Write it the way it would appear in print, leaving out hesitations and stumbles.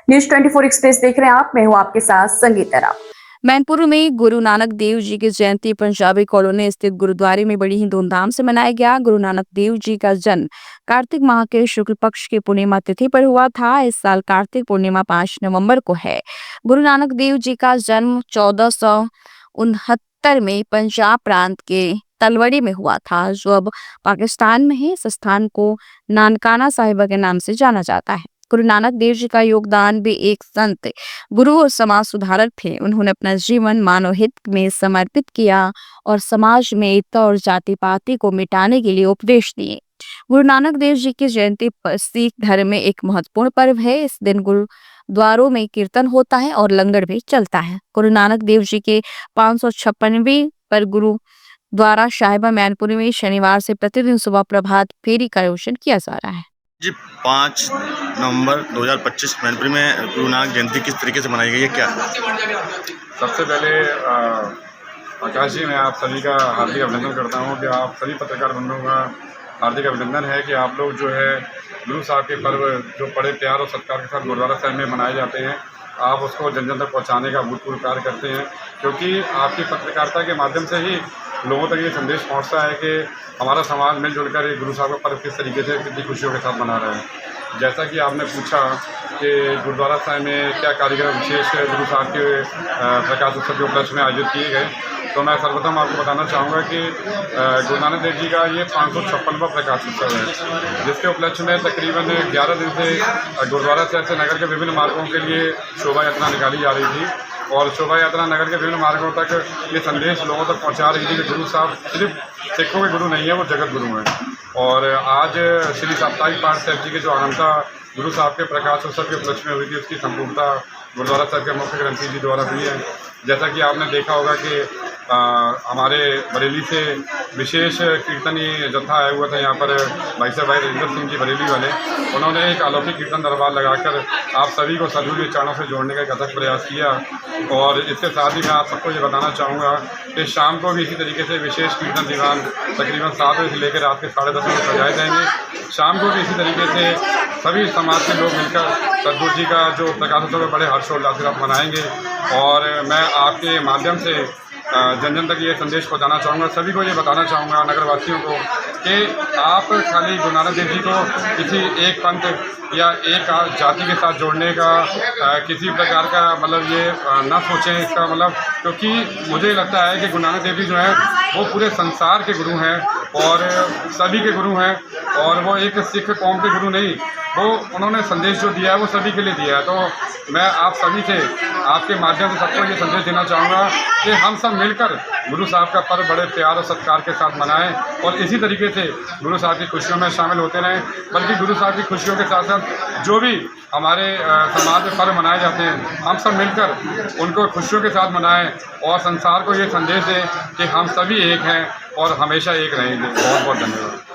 News 24 express देख रहे हैं आप। मैं हूं आपके साथ संगीता राव। मैनपुर में गुरु नानक देव जी की जयंती पंजाबी कॉलोनी स्थित गुरुद्वारे में बड़ी ही धूमधाम से मनाया गया। गुरु नानक देव जी का जन्म कार्तिक माह के शुक्ल पक्ष की पूर्णिमा तिथि पर हुआ था। इस साल कार्तिक पूर्णिमा 5 नवंबर को है। गुरु नानक देव जी का जन्म 1469 में पंजाब प्रांत के तलवड़ी में हुआ था, जो अब पाकिस्तान में है। इस स्थान को नानकाना साहिबा के नाम से जाना जाता है। गुरु नानक देव जी का योगदान भी एक संत, गुरु और समाज सुधारक थे। उन्होंने अपना जीवन मानव हित में समर्पित किया और समाज में एकता और जाति पाति को मिटाने के लिए उपदेश दिए। गुरु नानक देव जी की जयंती सिख धर्म में एक महत्वपूर्ण पर्व है। इस दिन गुरुद्वारों में कीर्तन होता है और लंगर भी चलता है। गुरु नानक देव जी के 556वीं पर गुरुद्वारा साहिबा मैनपुरी में शनिवार से प्रतिदिन सुबह प्रभात फेरी का आयोजन किया जा रहा है। जी 5 नवंबर 2025 मैनपुरी में गुरु नानक जयंती किस तरीके से मनाई गई है, क्या? सबसे पहले आकाश जी, मैं आप सभी का हार्दिक अभिनंदन करता हूं कि आप सभी पत्रकार बंधुओं का हार्दिक अभिनंदन है कि आप लोग जो है गुरु साहब के पर्व जो बड़े प्यार और सत्कार के साथ गुरुद्वारा साहिब में मनाए जाते हैं, आप उसको जन जन तक पहुँचाने का अभूतपूर्व कार्य करते हैं, क्योंकि आपकी पत्रकारिता के माध्यम से ही लोगों तक ये संदेश पहुँचता है कि हमारा समाज मिलजुल कर एक गुरु साहब का पर्व किस तरीके से कितनी खुशियों के साथ मना रहा है। जैसा कि आपने पूछा कि गुरुद्वारा साहिब में क्या कार्यक्रम विशेष गुरु साहब के प्रकाश उत्सव के उपलक्ष्य में आयोजित किए गए, तो मैं सर्वप्रथम आपको बताना चाहूँगा कि गुरु नानक देव जी का ये 556वां प्रकाश उत्सव है, जिसके उपलक्ष्य में तकरीबन 11 दिन से गुरुद्वारा साहिब से नगर के विभिन्न मार्गों के लिए शोभा यात्रा निकाली जा रही थी और शोभा यात्रा नगर के विभिन्न मार्गों तक ये संदेश लोगों तक पहुंचा रही थी कि गुरु साहब सिर्फ सिखों के गुरु नहीं है, वो जगत गुरु हैं। और आज श्री साप्ताहिक पाठ साहिब जी की जो आरंभता गुरु साहब के प्रकाश उत्सव के उपलक्ष्य में हुई थी, उसकी संपूर्णता गुरुद्वारा साहिब के मुख्य ग्रंथी जी द्वारा हुई है। जैसा कि आपने देखा होगा कि हमारे बरेली से विशेष कीर्तनी जत्था आया हुआ था यहाँ पर, भाई साहब भाई रजिंदर सिंह जी बरेली वाले, उन्होंने एक अलौकिक कीर्तन दरबार लगाकर आप सभी को सदगुरु के चरणों से जोड़ने का एक अथक प्रयास किया। और इसके साथ ही मैं आप सबको ये बताना चाहूँगा कि शाम को भी इसी तरीके से विशेष कीर्तन दीवान तकरीबन 7 बजे से लेकर रात के 10:30 बजे सजाए जाएंगे। शाम को भी इसी तरीके से सभी समाज के लोग मिलकर सदगुरु जी का जो प्रकाश उत्सव बड़े हर्षोल्लास के साथ मनाएंगे। और मैं आपके माध्यम से जन जन तक ये संदेश पहुंचाना चाहूँगा, सभी को ये बताना चाहूँगा, नगरवासियों को, कि आप खाली गुरु नानक देव जी को किसी एक पंथ या एक जाति के साथ जोड़ने का किसी प्रकार का मतलब ये ना सोचें इसका मतलब, क्योंकि मुझे लगता है कि गुरु नानक देव जी जो है वो पूरे संसार के गुरु हैं और सभी के गुरु हैं, और वो एक सिख कौम के गुरु नहीं, वो उन्होंने संदेश जो दिया है वो सभी के लिए दिया है। तो मैं आप सभी से आपके माध्यम से सबको ये संदेश देना चाहूँगा कि हम सब मिलकर गुरु साहब का पर्व बड़े प्यार और सत्कार के साथ मनाएं और इसी तरीके से गुरु साहब की खुशियों में शामिल होते रहें। बल्कि गुरु साहब की खुशियों के साथ साथ जो भी हमारे समाज में पर्व मनाए जाते हैं, हम सब मिलकर उनको खुशियों के साथ मनाएं और संसार को ये संदेश दें कि हम सभी एक हैं और हमेशा एक रहेंगे। बहुत बहुत धन्यवाद।